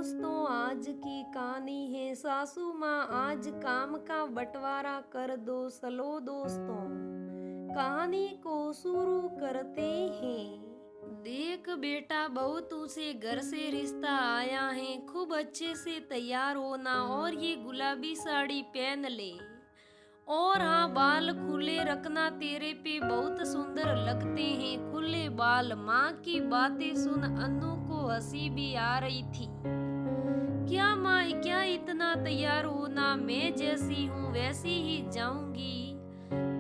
दोस्तों, आज की कहानी है सासू माँ आज काम का बंटवारा कर दो। चलो दोस्तों, कहानी को शुरू करते हैं। देख बेटा, बहुतों से घर से रिश्ता आया है। खूब अच्छे से तैयार होना और ये गुलाबी साड़ी पहन ले। और हाँ, बाल खुले रखना, तेरे पे बहुत सुंदर लगते हैं खुले बाल। माँ की बातें सुन अनु को हंसी भी आ रही थी। क्या माँ, क्या इतना तैयार होना? मैं जैसी हूँ वैसी ही जाऊंगी।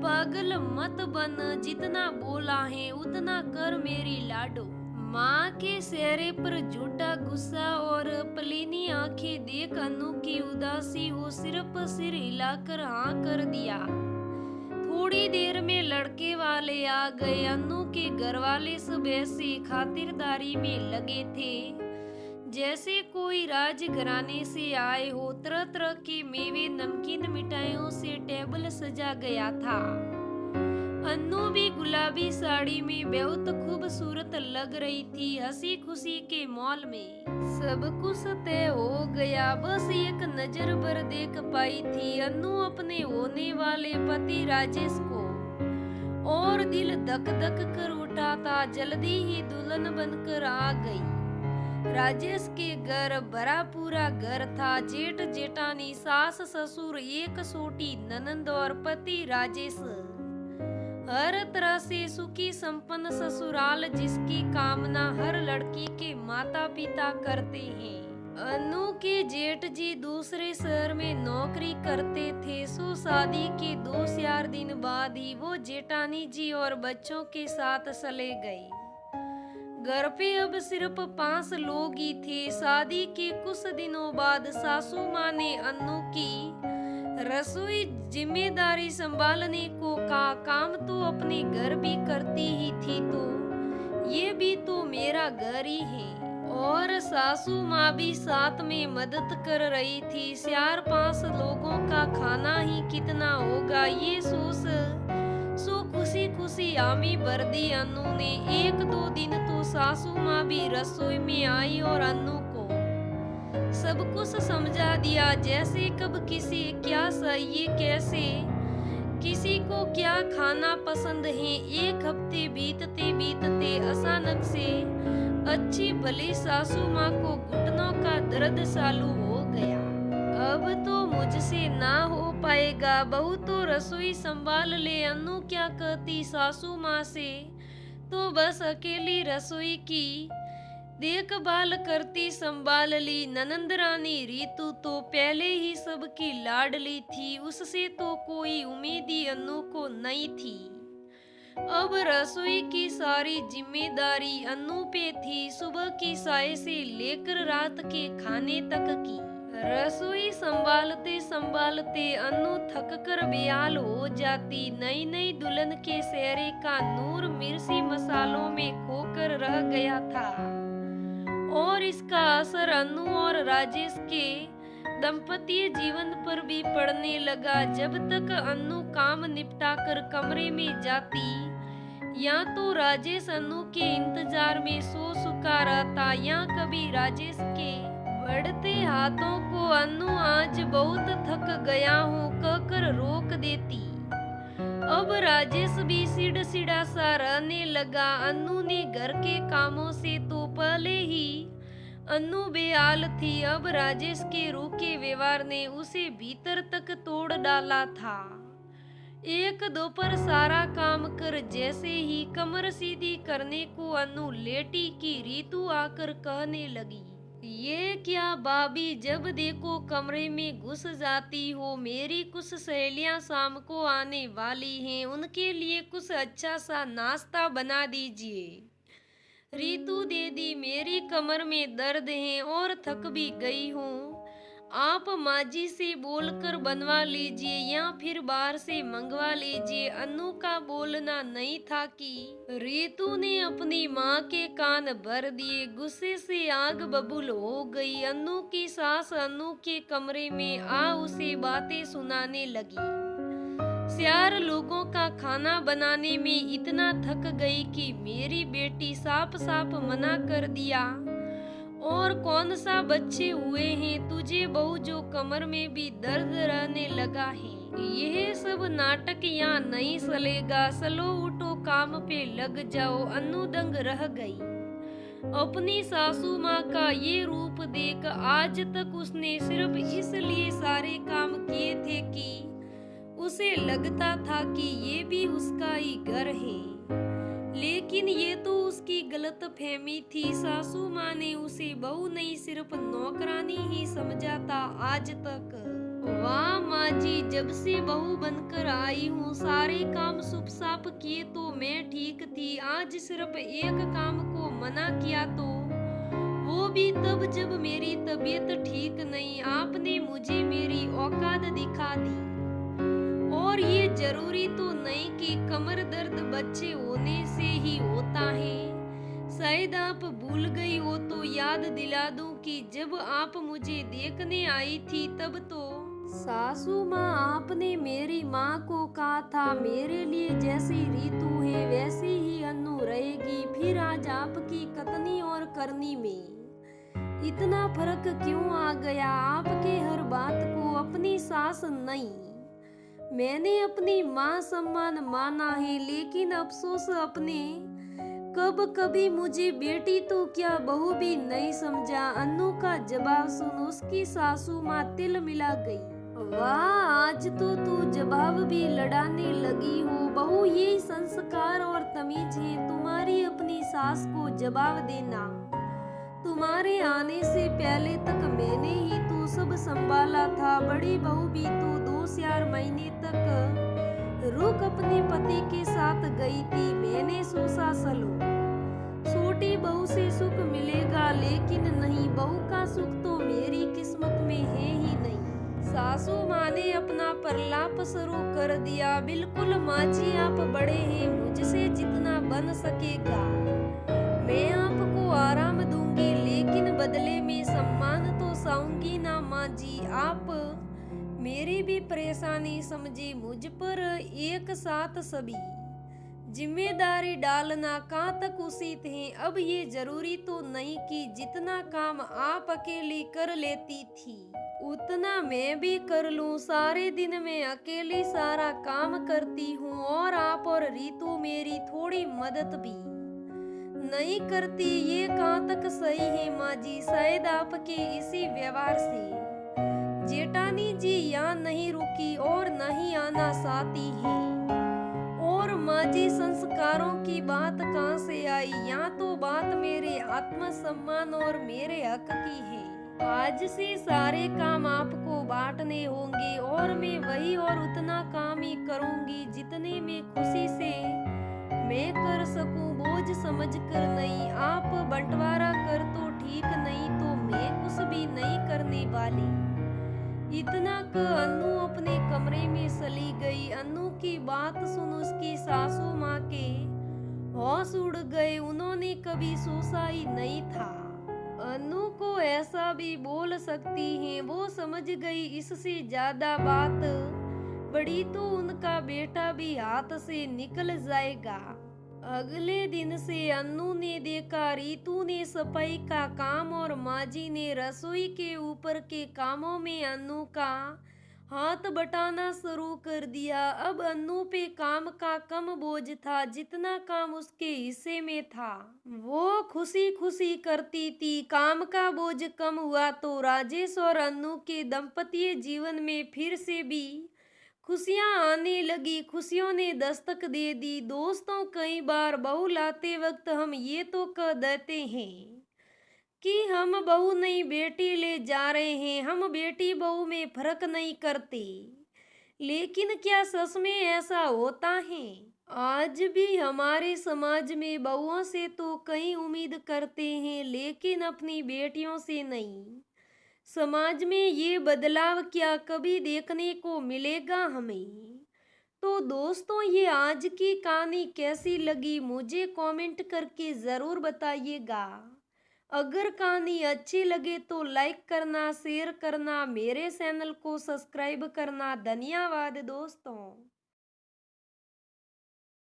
पागल मत बन, जितना बोला है उतना कर मेरी लाडो। माँ के चेहरे पर झूठा गुस्सा और पलीनी आंखें देख अनु की उदासी हो सिर्फ सिर हिलाकर हाँ कर दिया। थोड़ी देर में लड़के वाले आ गए। अनु के घर वाले सब ऐसी खातिरदारी में लगे थे जैसे कोई राजघराने से आए हो। तरह तरह के मेवे, नमकीन, मिठाइयों से टेबल सजा गया था। अन्नू भी गुलाबी साड़ी में बहुत खूबसूरत लग रही थी। हंसी खुशी के मॉल में सब कुछ तय हो गया। बस एक नजर भर देख पाई थी अन्नू अपने होने वाले पति राजेश को, और दिल धक धक कर उठा था। जल्दी ही दुल्हन बनकर आ गई। राजेश के घर भरा पूरा घर था। जेठ जेठानी, सास ससुर, एक छोटी ननंद और पति राजेश। हर तरह से सुखी संपन्न ससुराल जिसकी कामना हर लड़की के माता पिता करते हैं। अनु के जेठ जी दूसरे शहर में नौकरी करते थे। सो शादी के 2-4 दिन बाद ही वो जेठानी जी और बच्चों के साथ चले गए। घर पे अब सिर्फ 5 लोग ही थे। शादी के कुछ दिनों बाद सासू माँ ने अनु की रसोई जिम्मेदारी संभालने को कहा। काम तो अपने घर भी करती ही थी, तो ये भी तो मेरा घर ही है। और सासू माँ भी साथ में मदद कर रही थी। 4-5 लोगों का खाना ही कितना होगा, ये सोच सो खुशी खुशी हामी भर दी अनु ने। 1-2 दिन तो सासू माँ भी रसोई में आई और अनु को सब कुछ समझा दिया, जैसे कब किसी क्या चाहिए, कैसे किसी को क्या खाना पसंद है। 1 हफ्ते बीतते बीतते अचानक से अच्छी भली सासू माँ को घुटनों का दर्द चालू हो गया। अब तो मुझसे ना हो पाएगा, बहू तो रसोई संभाल ले। अनु क्या कहती सासू माँ से, तो बस अकेली रसोई की देखभाल करती संभाल ली। ननंद रानी रीतू तो पहले ही सबकी लाडली थी, उससे तो कोई उम्मीद ही अनु को नहीं थी। अब रसोई की सारी जिम्मेदारी अनु पे थी, सुबह की चाय से लेकर रात के खाने तक की। रसोई संभालते संभालते अनु थक कर बेहाल हो जाती। नई नई दुल्हन के चेहरे का नूर मिर्ची मसालों में खोकर रह गया था, और इसका असर अनु और राजेश के दंपतीय जीवन पर भी पड़ने लगा। जब तक अनु काम निपटा कर कमरे में जाती, या तो राजेश अनु के इंतजार में सो चुका रहता, या कभी राजेश के बढ़ते हाथों को अनु आज बहुत थक गया हूँ कहकर रोक देती। अब राजेश भी चिड़चिड़ा सा रहने लगा। अनु ने घर के कामों से तो पहले ही अनु बेहाल थी, अब राजेश के रूखे व्यवहार ने उसे भीतर तक तोड़ डाला था। एक दोपहर सारा काम कर जैसे ही कमर सीधी करने को अनु लेटी की रीतू आकर कहने लगी, ये क्या भाभी, जब देखो कमरे में घुस जाती हो। मेरी कुछ सहेलियां शाम को आने वाली हैं, उनके लिए कुछ अच्छा सा नाश्ता बना दीजिए। रीतू दीदी, मेरी कमर में दर्द है और थक भी गई हूँ, आप माजी से बोलकर बनवा लीजिए या फिर बाहर से मंगवा लीजिए। अनु का बोलना नहीं था कि रीतू ने अपनी माँ के कान भर दिए। गुस्से से आग बबूल हो गई। अनु की सास अनु के कमरे में आ उसे बातें सुनाने लगी। 4 लोगों का खाना बनाने में इतना थक गई कि मेरी बेटी साफ साफ मना कर दिया, और कौन सा बच्चे हुए हैं तुझे बहू जो कमर में भी दर्द रहने लगा है। यह सब नाटक यहाँ नहीं चलेगा, चलो उठो काम पे लग जाओ। अन्नू दंग रह गई। अपनी सासू माँ का ये रूप देख आज तक उसने सिर्फ इसलिए सारे काम किए थे कि उसे लगता था कि ये भी उसका ही घर है, लेकिन ये तो उसकी गलतफहमी थी। सासू माँ ने उसे बहू नहीं सिर्फ नौकरानी ही समझा था आज तक। वाह माँ जी, जब से बहू बनकर आई हूँ सारे काम सुप साप किए तो मैं ठीक थी। आज सिर्फ एक काम को मना किया तो वो भी तब जब मेरी तबीयत ठीक नहीं। आपने मुझे मेरी औकात दिखा दी। और ये जरूरी तो नहीं कि कमर दर्द बच्चे होने से ही होता है। शायद आप भूल गई हो तो याद दिला दूं कि जब आप मुझे देखने आई थी तब तो सासू माँ आपने मेरी माँ को कहा था मेरे लिए जैसी रीतू है वैसी ही अन्नू रहेगी। फिर आज आपकी कतनी और करनी में इतना फर्क क्यों आ गया? आपके हर बात को अपनी सास नहीं, मैंने अपनी माँ सम्मान माना है, लेकिन अफसोस अपने कब कभी मुझे बेटी तो क्या बहू भी नहीं समझा। अन्नू का जवाब सुन उसकी सासू माँ तिल मिला गई। वाह, आज तो तू जवाब भी लड़ाने लगी हो बहू। ये संस्कार और तमीज है तुम्हारी अपनी सास को जवाब देना। तुम्हारे आने से पहले तक मैंने ही तो सब संभाला था। बड़ी बहू भी तो 2-4 महीने तक रुक अपने पति के साथ गई थी। मैंने सोचा चलो छोटी बहू से सुख मिलेगा, लेकिन नहीं, बहू का सुख तो मेरी किस्मत में है ही नहीं। सासू माँ ने अपना प्रलाप शुरू कर दिया। बिल्कुल माँ जी, आप बड़े हैं, मुझसे जितना बन सकेगा मैं आपको आराम दूंगी, लेकिन बदले में सम्मान तो चाहूंगी ना माँ जी। आप मेरी भी परेशानी समझे, मुझ पर एक साथ सभी जिम्मेदारी डालना कहाँ तक उचित है। अब ये जरूरी तो नहीं कि जितना काम आप अकेली कर लेती थी उतना मैं भी कर लूं। सारे दिन मैं अकेली सारा काम करती हूँ और आप और रीतू मेरी थोड़ी मदद भी नहीं करती। ये कहाँ तक सही है माँ जी? शायद आपके इसी व्यवहार से जेठानी जी यहाँ नहीं रुकी और नहीं आना चाहती है। और माँ जी, संस्कारों की बात कहाँ से आई? यहाँ तो बात मेरे आत्मसम्मान और मेरे हक की है। आज से सारे काम आपको बांटने होंगे और मैं वही और उतना काम ही करूंगी जितने में खुशी से मैं कर सकूं, बोझ समझकर नहीं। आप बंटवारा कर तो ठीक, नहीं तो मैं कुछ भी नहीं करने वाली। इतना क अन्नू अपने कमरे में चली गई। अन्नू की बात सुन उसकी सासू माँ के होश उड़ गए। उन्होंने कभी सोचा ही नहीं था अन्नू को ऐसा भी बोल सकती हैं। वो समझ गई इससे ज्यादा बात बड़ी तो उनका बेटा भी हाथ से निकल जाएगा। अगले दिन से अन्नू ने देखा रीतू ने सफाई का काम और माँ जी ने रसोई के ऊपर के कामों में अन्नू का हाथ बटाना शुरू कर दिया। अब अन्नू पे काम का कम बोझ था, जितना काम उसके हिस्से में था वो खुशी खुशी करती थी। काम का बोझ कम हुआ तो राजेश और अन्नू के दाम्पत्य जीवन में फिर से भी खुशियां आने लगी। खुशियों ने दस्तक दे दी। दोस्तों, कई बार बहू लाते वक्त हम ये तो कह देते हैं कि हम बहू नहीं बेटी ले जा रहे हैं, हम बेटी बहू में फर्क नहीं करते, लेकिन क्या सच में ऐसा होता है? आज भी हमारे समाज में बहुओं से तो कई उम्मीद करते हैं, लेकिन अपनी बेटियों से नहीं। समाज में ये बदलाव क्या कभी देखने को मिलेगा हमें? तो दोस्तों, ये आज की कहानी कैसी लगी मुझे कमेंट करके ज़रूर बताइएगा। अगर कहानी अच्छी लगे तो लाइक करना, शेयर करना, मेरे चैनल को सब्सक्राइब करना। धन्यवाद दोस्तों।